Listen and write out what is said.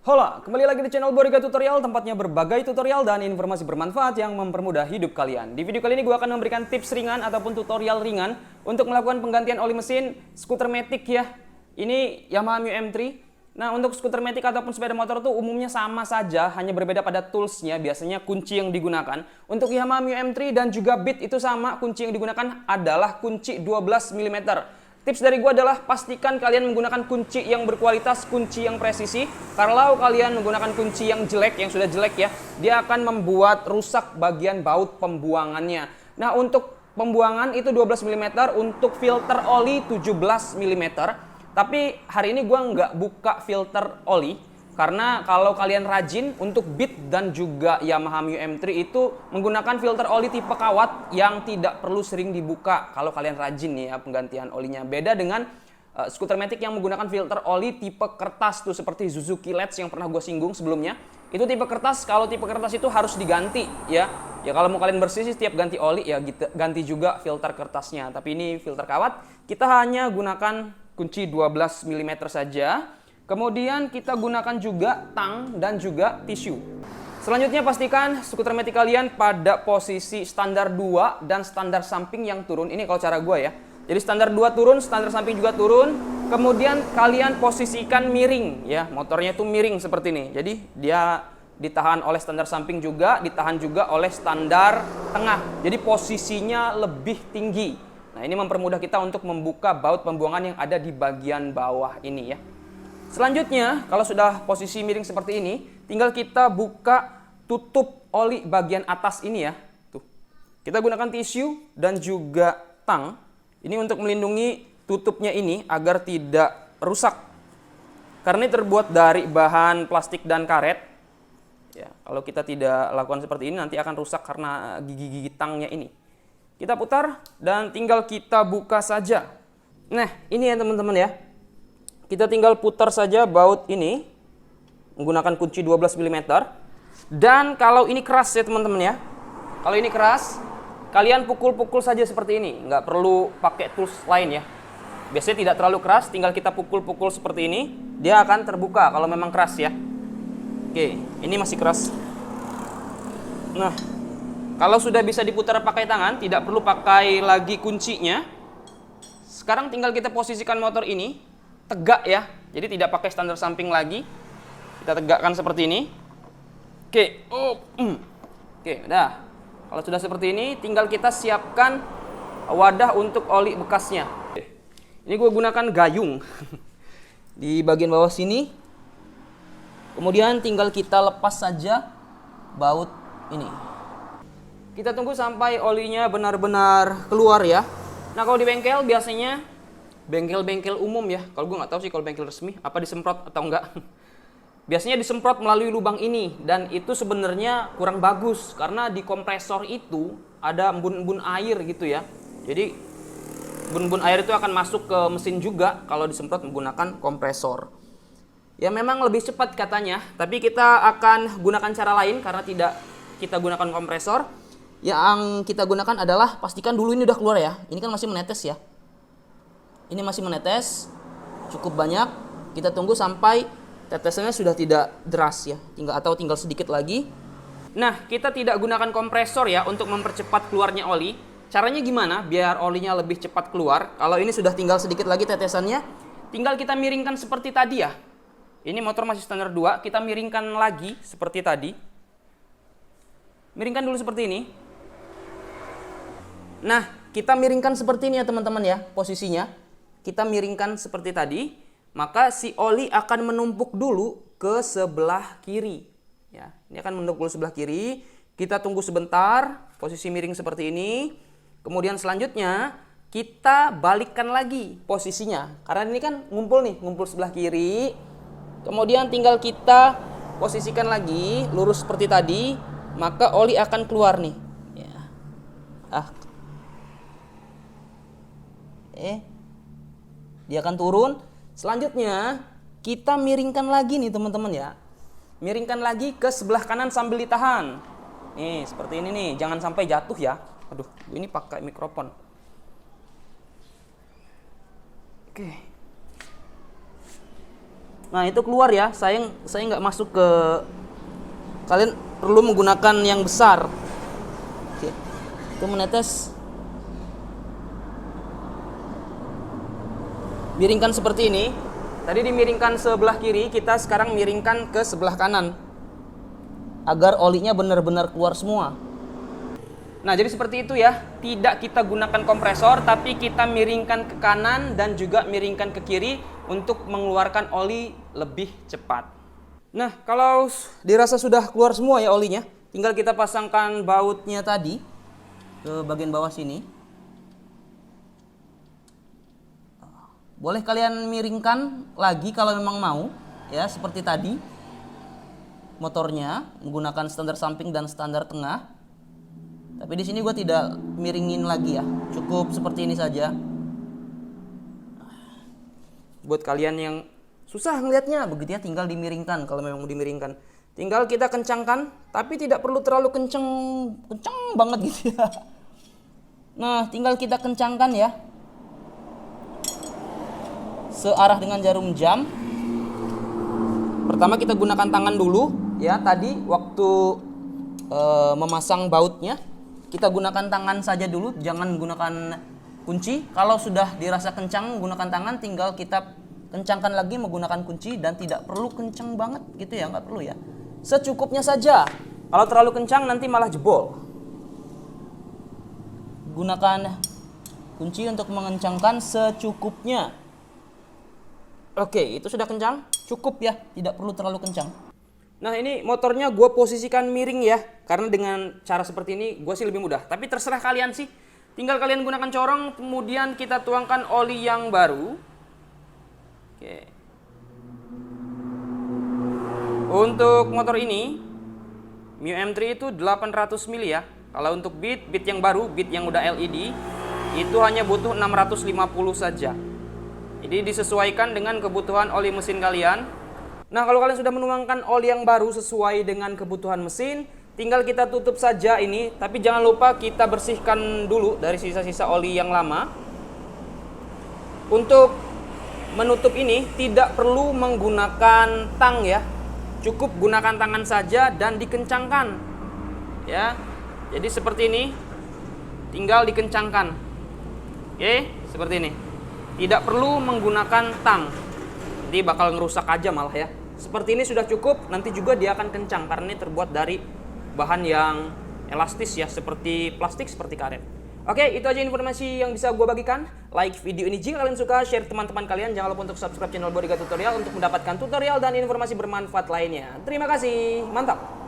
Hola, kembali lagi di channel Borika Tutorial, tempatnya berbagai tutorial dan informasi bermanfaat yang mempermudah hidup kalian. Di video kali ini gue akan memberikan tips ringan ataupun tutorial ringan untuk melakukan penggantian oli mesin skuter matic ya. Ini Yamaha Mio M3. Nah, untuk skuter matic ataupun sepeda motor tuh umumnya sama saja, hanya berbeda pada toolsnya, biasanya kunci yang digunakan. Untuk Yamaha Mio M3 dan juga Beat itu sama, kunci yang digunakan adalah kunci 12 mm. Tips dari gue adalah pastikan kalian menggunakan kunci yang berkualitas, kunci yang presisi. Kalau kalian menggunakan kunci yang jelek, yang sudah jelek ya, dia akan membuat rusak bagian baut pembuangannya. Nah, untuk pembuangan itu 12 mm, untuk filter oli 17 mm. Tapi hari ini gue nggak buka filter oli, karena kalau kalian rajin untuk Beat dan juga Yamaha Mio M3 itu menggunakan filter oli tipe kawat yang tidak perlu sering dibuka kalau kalian rajin nih ya penggantian olinya. Beda dengan skuter matic yang menggunakan filter oli tipe kertas tuh seperti Suzuki Let's yang pernah gue singgung sebelumnya. Itu tipe kertas, kalau tipe kertas itu harus diganti ya. Ya kalau mau kalian bersih setiap ganti oli ya ganti juga filter kertasnya. Tapi ini filter kawat, kita hanya gunakan kunci 12 mm saja. Kemudian kita gunakan juga tang dan juga tisu. Selanjutnya pastikan skuter matic kalian pada posisi standar 2 dan standar samping yang turun. Ini kalau cara gue ya. Jadi standar 2 turun, standar samping juga turun. Kemudian kalian posisikan miring ya. Motornya itu miring seperti ini. Jadi dia ditahan oleh standar samping juga, ditahan juga oleh standar tengah. Jadi posisinya lebih tinggi. Nah, ini mempermudah kita untuk membuka baut pembuangan yang ada di bagian bawah ini ya. Selanjutnya, kalau sudah posisi miring seperti ini, tinggal kita buka tutup oli bagian atas ini ya. Tuh. Kita gunakan tisu dan juga tang. Ini untuk melindungi tutupnya ini agar tidak rusak. Karena ini terbuat dari bahan plastik dan karet. Ya, kalau kita tidak lakukan seperti ini nanti akan rusak karena gigi-gigi tangnya ini. Kita putar dan tinggal kita buka saja. Nah, ini ya teman-teman ya. Kita tinggal putar saja baut ini menggunakan kunci 12 mm. Dan kalau ini keras ya teman-teman ya. Kalau ini keras, kalian pukul-pukul saja seperti ini. Nggak perlu pakai tools lain ya. Biasanya tidak terlalu keras, tinggal kita pukul-pukul seperti ini. Dia akan terbuka kalau memang keras ya. Oke, ini masih keras. Nah, kalau sudah bisa diputar pakai tangan, tidak perlu pakai lagi kuncinya. Sekarang tinggal kita posisikan motor ini tegak ya, jadi tidak pakai standar samping lagi. Kita tegakkan seperti ini. Oke, oke, udah. Kalau sudah seperti ini, tinggal kita siapkan wadah untuk oli bekasnya. Ini gue gunakan gayung di bagian bawah sini. Kemudian tinggal kita lepas saja baut ini. Kita tunggu sampai olinya benar-benar keluar ya. Nah, kalau di bengkel biasanya bengkel-bengkel umum ya, kalau gue nggak tahu sih kalau bengkel resmi apa disemprot atau enggak. Biasanya disemprot melalui lubang ini dan itu sebenarnya kurang bagus karena di kompresor itu ada embun-embun air gitu ya. Jadi embun-embun air itu akan masuk ke mesin juga kalau disemprot menggunakan kompresor. Ya memang lebih cepat katanya, tapi kita akan gunakan cara lain karena tidak kita gunakan kompresor. Yang kita gunakan adalah pastikan dulu ini udah keluar ya. Ini kan masih menetes ya. Ini masih menetes cukup banyak. Kita tunggu sampai tetesannya sudah tidak deras ya, tinggal sedikit lagi. Nah, kita tidak gunakan kompresor ya untuk mempercepat keluarnya oli. Caranya gimana biar olinya lebih cepat keluar? Kalau ini sudah tinggal sedikit lagi tetesannya, tinggal kita miringkan seperti tadi ya. Ini motor masih standar 2, kita miringkan lagi seperti tadi. Miringkan dulu seperti ini. Nah, kita miringkan seperti ini ya teman-teman ya, posisinya. Kita miringkan seperti tadi, maka si oli akan menumpuk dulu ke sebelah kiri. Ya, ini akan menumpuk sebelah kiri. Kita tunggu sebentar, posisi miring seperti ini. Kemudian selanjutnya kita balikkan lagi posisinya. Karena ini kan ngumpul sebelah kiri. Kemudian tinggal kita posisikan lagi lurus seperti tadi, maka oli akan keluar nih. Ya. Dia akan turun. Selanjutnya kita miringkan lagi nih teman-teman ya. Miringkan lagi ke sebelah kanan sambil ditahan. Nih seperti ini nih, jangan sampai jatuh ya. Aduh, ini pakai mikrofon. Oke. Nah itu keluar ya, saya nggak masuk ke, kalian perlu menggunakan yang besar. Oke, itu menetes. Miringkan seperti ini. Tadi dimiringkan sebelah kiri, kita sekarang miringkan ke sebelah kanan agar olinya benar-benar keluar semua. Nah jadi seperti itu ya, tidak kita gunakan kompresor tapi kita miringkan ke kanan dan juga miringkan ke kiri untuk mengeluarkan oli lebih cepat. Nah kalau dirasa sudah keluar semua ya olinya, tinggal kita pasangkan bautnya tadi ke bagian bawah sini. Boleh kalian miringkan lagi kalau memang mau ya, seperti tadi motornya menggunakan standar samping dan standar tengah. Tapi di sini gue tidak miringin lagi ya, cukup seperti ini saja. Buat kalian yang susah ngelihatnya begitu ya, tinggal dimiringkan. Kalau memang mau dimiringkan tinggal kita kencangkan, tapi tidak perlu terlalu kenceng banget gitu ya. Nah tinggal kita kencangkan ya, searah dengan jarum jam. Pertama kita gunakan tangan dulu ya, tadi waktu memasang bautnya kita gunakan tangan saja dulu, jangan gunakan kunci. Kalau sudah dirasa kencang gunakan tangan, tinggal kita kencangkan lagi menggunakan kunci, dan tidak perlu kencang banget gitu ya, nggak perlu ya, secukupnya saja. Kalau terlalu kencang nanti malah jebol. Gunakan kunci untuk mengencangkan secukupnya. Oke, itu sudah kencang, cukup ya, tidak perlu terlalu kencang. Nah ini motornya gue posisikan miring ya, karena dengan cara seperti ini gue sih lebih mudah. Tapi terserah kalian sih, tinggal kalian gunakan corong, kemudian kita tuangkan oli yang baru. Oke. Untuk motor ini, Mio M3 itu 800 mili ya. Kalau untuk Beat yang baru, Beat yang udah LED, itu hanya butuh 650 saja. Jadi disesuaikan dengan kebutuhan oli mesin kalian. Nah kalau kalian sudah menuangkan oli yang baru sesuai dengan kebutuhan mesin, tinggal kita tutup saja ini. Tapi jangan lupa kita bersihkan dulu dari sisa-sisa oli yang lama. Untuk menutup ini tidak perlu menggunakan tang ya, cukup gunakan tangan saja dan dikencangkan ya. Jadi seperti ini, tinggal dikencangkan. Oke, seperti ini. Tidak perlu menggunakan tang, nanti bakal ngerusak aja malah ya. Seperti ini sudah cukup, nanti juga dia akan kencang karena ini terbuat dari bahan yang elastis ya, seperti plastik, seperti karet. Oke, itu aja informasi yang bisa gue bagikan. Like video ini jika kalian suka, share teman-teman kalian. Jangan lupa untuk subscribe channel Bodyguard Tutorial untuk mendapatkan tutorial dan informasi bermanfaat lainnya. Terima kasih, mantap!